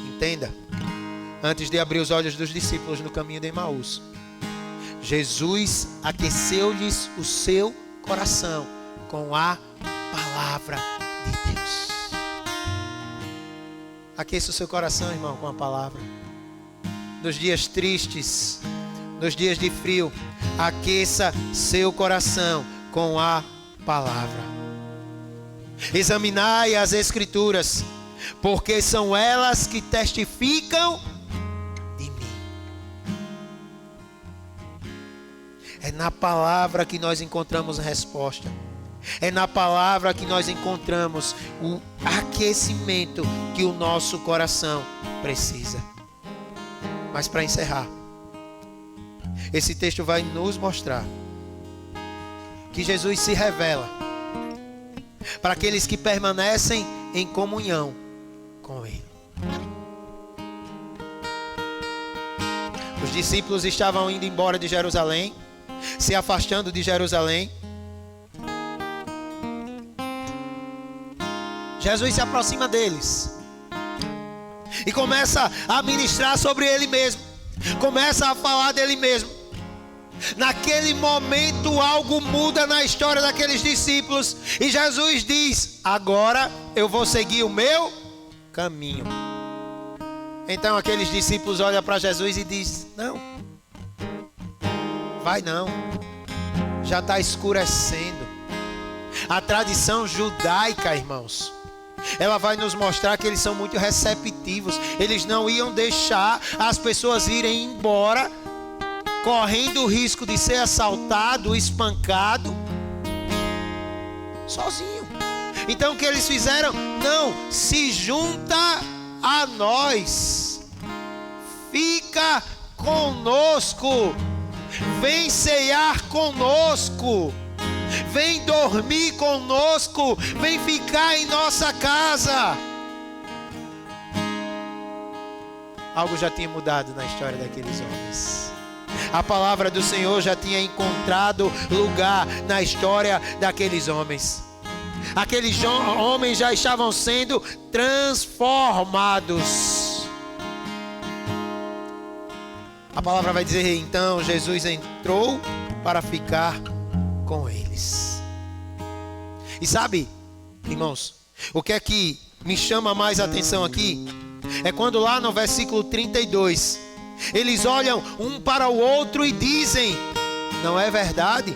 Entenda. Antes de abrir os olhos dos discípulos no caminho de Emaús, Jesus aqueceu-lhes o seu coração com a palavra de Deus. Aqueça o seu coração, irmão, com a palavra. Nos dias tristes, nos dias de frio, aqueça seu coração com a palavra. Examinai as Escrituras, porque são elas que testificam de mim. É na palavra que nós encontramos a resposta. É na palavra que nós encontramos o aquecimento que o nosso coração precisa. Mas para encerrar, esse texto vai nos mostrar que Jesus se revela para aqueles que permanecem em comunhão com Ele. Os discípulos estavam indo embora de Jerusalém, se afastando de Jerusalém, Jesus se aproxima deles e começa a ministrar sobre ele mesmo, começa a falar dele mesmo. Naquele momento algo muda na história daqueles discípulos e Jesus diz: agora eu vou seguir o meu caminho. Então aqueles discípulos olham para Jesus e dizem: não, vai não, já está escurecendo. A tradição judaica, irmãos, ela vai nos mostrar que eles são muito receptivos. Eles não iam deixar as pessoas irem embora correndo o risco de ser assaltado, espancado, sozinho. Então o que eles fizeram? Não, se junta a nós, fica conosco, vem ceiar conosco, vem dormir conosco, vem ficar em nossa casa. Algo já tinha mudado na história daqueles homens. A palavra do Senhor já tinha encontrado lugar na história daqueles homens. Aqueles homens já estavam sendo transformados. A palavra vai dizer: então Jesus entrou para ficar com eles. E sabe, irmãos, o que é que me chama mais a atenção aqui? É quando lá no versículo 32, eles olham um para o outro e dizem: não é verdade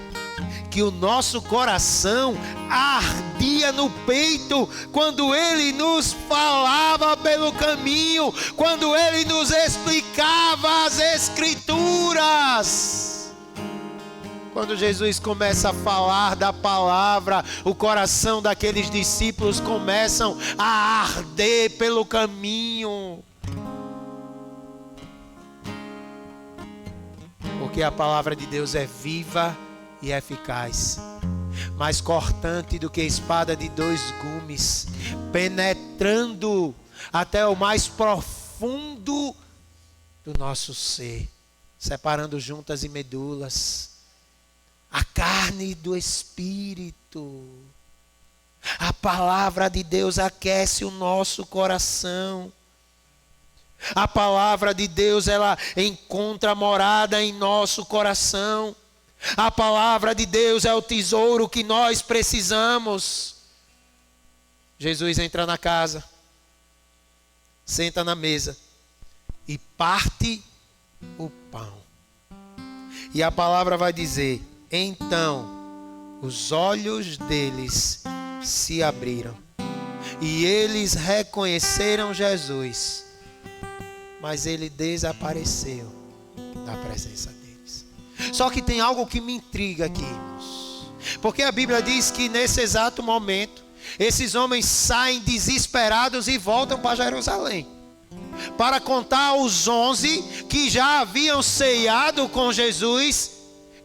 que o nosso coração ardia no peito quando ele nos falava pelo caminho, quando ele nos explicava as Escrituras? Quando Jesus começa a falar da palavra, o coração daqueles discípulos começam a arder pelo caminho. Porque a palavra de Deus é viva e eficaz, mais cortante do que espada de dois gumes, penetrando até o mais profundo do nosso ser, separando juntas e medulas, a carne do espírito. A palavra de Deus aquece o nosso coração. A palavra de Deus, ela encontra morada em nosso coração. A palavra de Deus é o tesouro que nós precisamos. Jesus entra na casa, senta na mesa e parte o pão. E a palavra vai dizer: então os olhos deles se abriram e eles reconheceram Jesus, mas ele desapareceu da presença deles. Só que tem algo que me intriga aqui, irmãos, porque a Bíblia diz que nesse exato momento esses homens saem desesperados e voltam para Jerusalém para contar aos 11 que já haviam ceiado com Jesus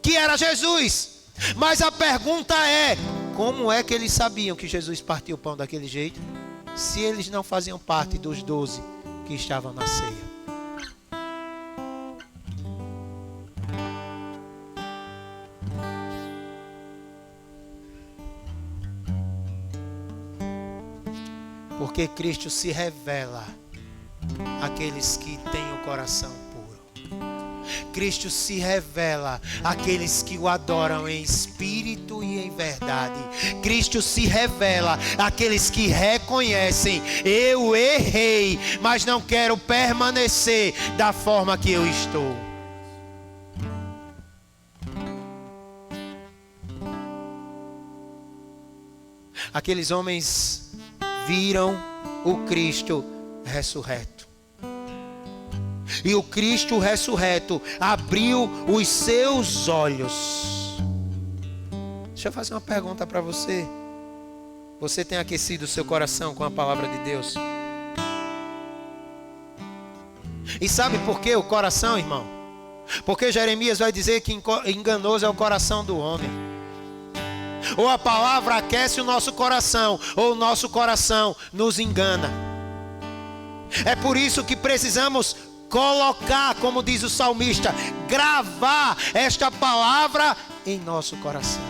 que era Jesus. Mas a pergunta é: como é que eles sabiam que Jesus partiu o pão daquele jeito, se eles não faziam parte dos 12 que estavam na ceia? Porque Cristo se revela àqueles que têm o coração puro. Cristo se revela àqueles que o adoram em espírito e em verdade. Cristo se revela àqueles que reconhecem: eu errei, mas não quero permanecer da forma que eu estou. Aqueles homens viram o Cristo ressurreto. E o Cristo ressurreto abriu os seus olhos. Deixa eu fazer uma pergunta para você. Você tem aquecido o seu coração com a palavra de Deus? E sabe por que o coração, irmão? Porque Jeremias vai dizer que enganoso é o coração do homem. Ou a palavra aquece o nosso coração, ou o nosso coração nos engana. É por isso que precisamos colocar, como diz o salmista, gravar esta palavra em nosso coração.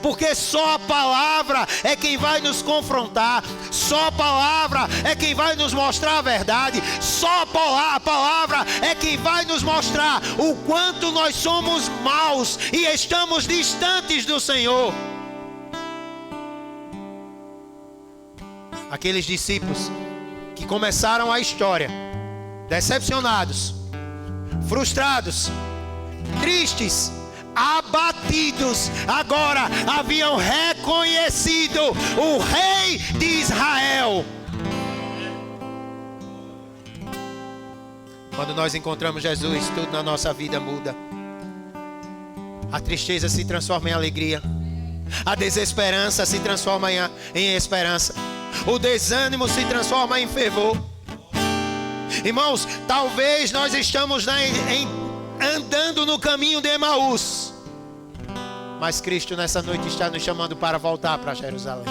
Porque só a palavra é quem vai nos confrontar. Só a palavra é quem vai nos mostrar a verdade. Só a palavra é quem vai nos mostrar o quanto nós somos maus e estamos distantes do Senhor. Aqueles discípulos que começaram a história decepcionados, frustrados, tristes, abatidos, agora haviam reconhecido o Rei de Israel. Quando nós encontramos Jesus, tudo na nossa vida muda. A tristeza se transforma em alegria, a desesperança se transforma em esperança, o desânimo se transforma em fervor. Irmãos, talvez nós estamos andando no caminho de Emaús, mas Cristo nessa noite está nos chamando para voltar para Jerusalém,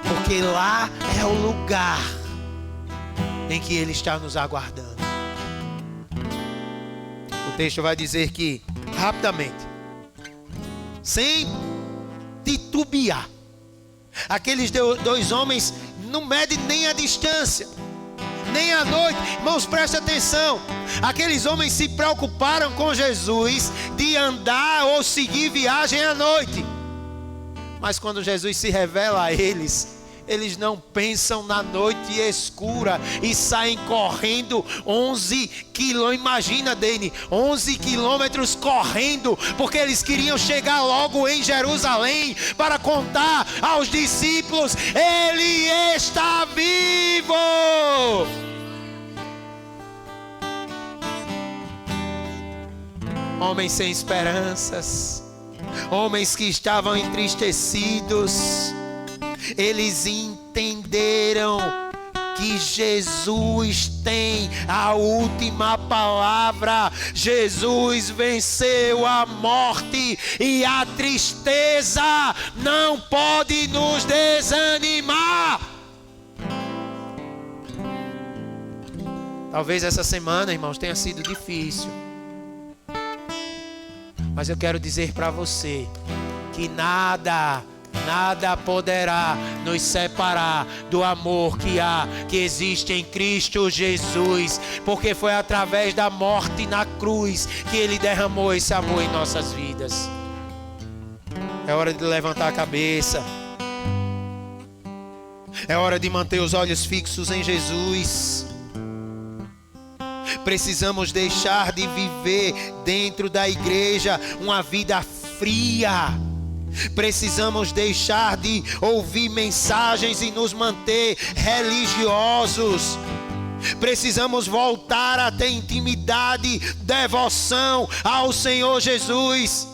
porque lá é o lugar em que Ele está nos aguardando. O texto vai dizer que, rapidamente, sem titubear, aqueles dois homens não medem nem a distância, nem a noite. Irmãos, preste atenção. Aqueles homens se preocuparam com Jesus de andar ou seguir viagem à noite. Mas quando Jesus se revela a eles, eles não pensam na noite escura e saem correndo 11 quilômetros. Imagina, Dene, 11 quilômetros correndo, porque eles queriam chegar logo em Jerusalém para contar aos discípulos: Ele está vivo. Homens sem esperanças, homens que estavam entristecidos, eles entenderam que Jesus tem a última palavra. Jesus venceu a morte e a tristeza não pode nos desanimar. Talvez essa semana, irmãos, tenha sido difícil, mas eu quero dizer para você que nada poderá nos separar do amor que existe em Cristo Jesus, porque foi através da morte na cruz que Ele derramou esse amor em nossas vidas. É hora de levantar a cabeça, é hora de manter os olhos fixos em Jesus. Precisamos deixar de viver dentro da igreja uma vida fria. Precisamos deixar de ouvir mensagens e nos manter religiosos. Precisamos voltar a ter intimidade, devoção ao Senhor Jesus.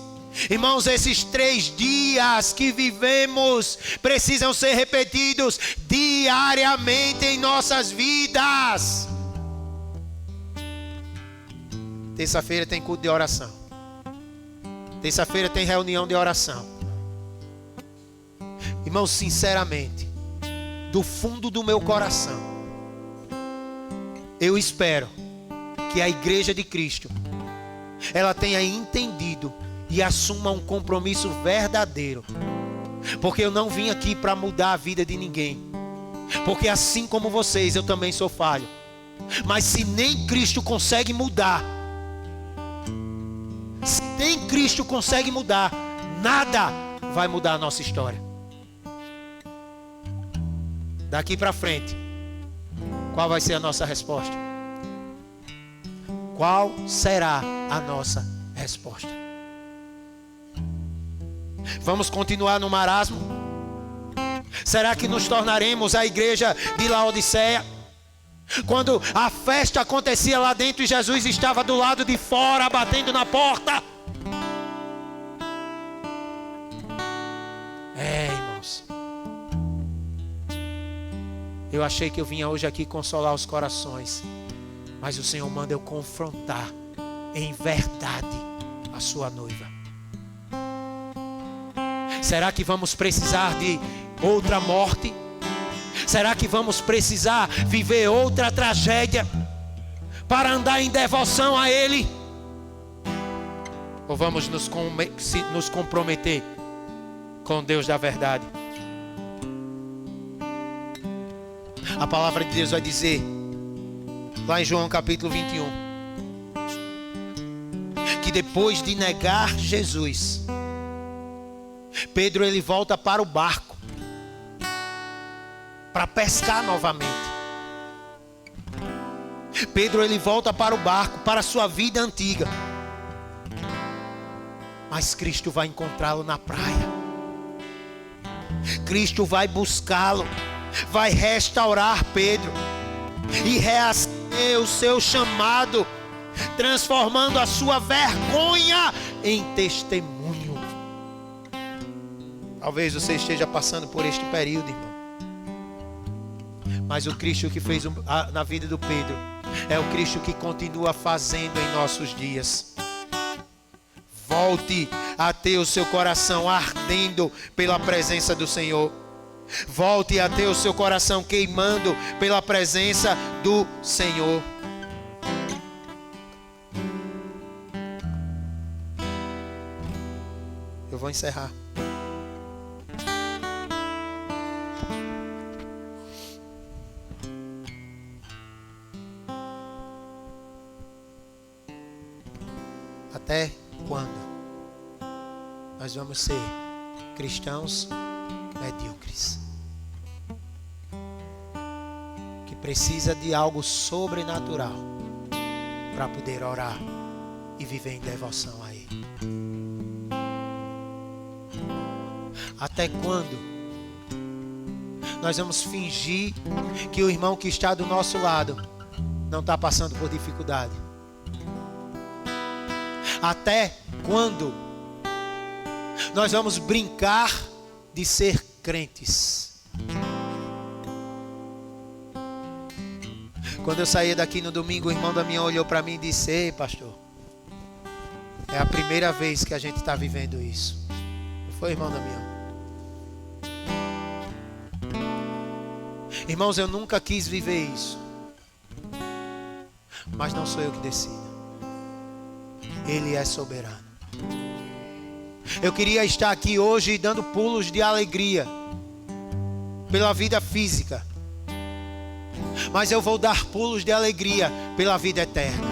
Irmãos, esses 3 dias que vivemos precisam ser repetidos diariamente em nossas vidas. Terça-feira tem culto de oração. Terça-feira tem reunião de oração. Irmãos, sinceramente, do fundo do meu coração, eu espero que a Igreja de Cristo, ela tenha entendido e assuma um compromisso verdadeiro. Porque eu não vim aqui para mudar a vida de ninguém. Porque assim como vocês, eu também sou falho. Mas se nem Cristo consegue mudar, se nem Cristo consegue mudar, nada vai mudar a nossa história. Daqui para frente, qual vai ser a nossa resposta? Qual será a nossa resposta? Vamos continuar no marasmo? Será que nos tornaremos a igreja de Laodiceia? Quando a festa acontecia lá dentro e Jesus estava do lado de fora batendo na porta. Irmãos, eu achei que eu vinha hoje aqui consolar os corações, mas o Senhor manda eu confrontar em verdade a sua noiva. Será que vamos precisar de outra morte? Será que vamos precisar viver outra tragédia para andar em devoção a Ele? Ou vamos nos comprometer com Deus da verdade? A palavra de Deus vai dizer, lá em João capítulo 21, que depois de negar Jesus, Pedro ele volta para o barco para pescar novamente. Pedro ele volta para o barco, para a sua vida antiga. Mas Cristo vai encontrá-lo na praia. Cristo vai buscá-lo, vai restaurar Pedro e reacender o seu chamado, transformando a sua vergonha em testemunho. Talvez você esteja passando por este período, irmão. Mas o Cristo que fez na vida do Pedro é o Cristo que continua fazendo em nossos dias. Volte a ter o seu coração ardendo pela presença do Senhor. Volte a ter o seu coração queimando pela presença do Senhor. Eu vou encerrar. Até quando nós vamos ser cristãos medíocres, que precisa de algo sobrenatural para poder orar e viver em devoção a Ele? Até quando nós vamos fingir que o irmão que está do nosso lado não está passando por dificuldade? Até quando nós vamos brincar de ser crentes? Quando eu saí daqui no domingo, o irmão da minha olhou para mim e disse: ei, pastor, é a primeira vez que a gente está vivendo isso. Não foi, irmão da minha? Irmãos, eu nunca quis viver isso, mas não sou eu que decido. Ele é soberano. Eu queria estar aqui hoje dando pulos de alegria pela vida física, mas eu vou dar pulos de alegria pela vida eterna.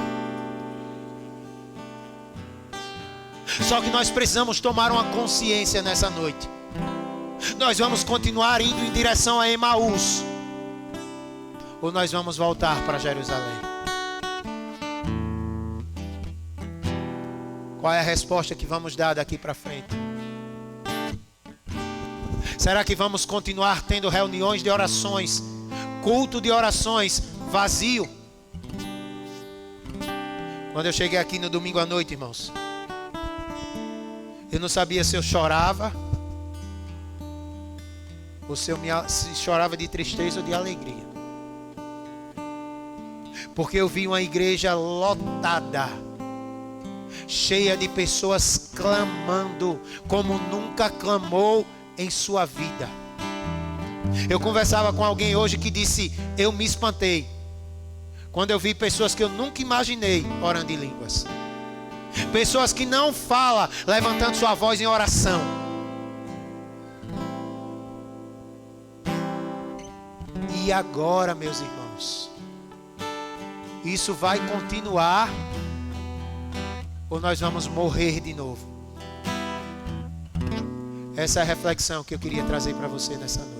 Só que nós precisamos tomar uma consciência nessa noite. Nós vamos continuar indo em direção a Emaús, ou nós vamos voltar para Jerusalém? Qual é a resposta que vamos dar daqui para frente? Será que vamos continuar tendo reuniões de orações, culto de orações vazio? Quando eu cheguei aqui no domingo à noite, irmãos, eu não sabia se eu chorava ou se chorava de tristeza ou de alegria, porque eu vi uma igreja lotada, cheia de pessoas clamando como nunca clamou em sua vida. Eu conversava com alguém hoje que disse: eu me espantei quando eu vi pessoas que eu nunca imaginei orando em línguas. Pessoas que não falam, levantando sua voz em oração. E agora, meus irmãos, isso vai continuar ou nós vamos morrer de novo? Essa é a reflexão que eu queria trazer para você nessa noite.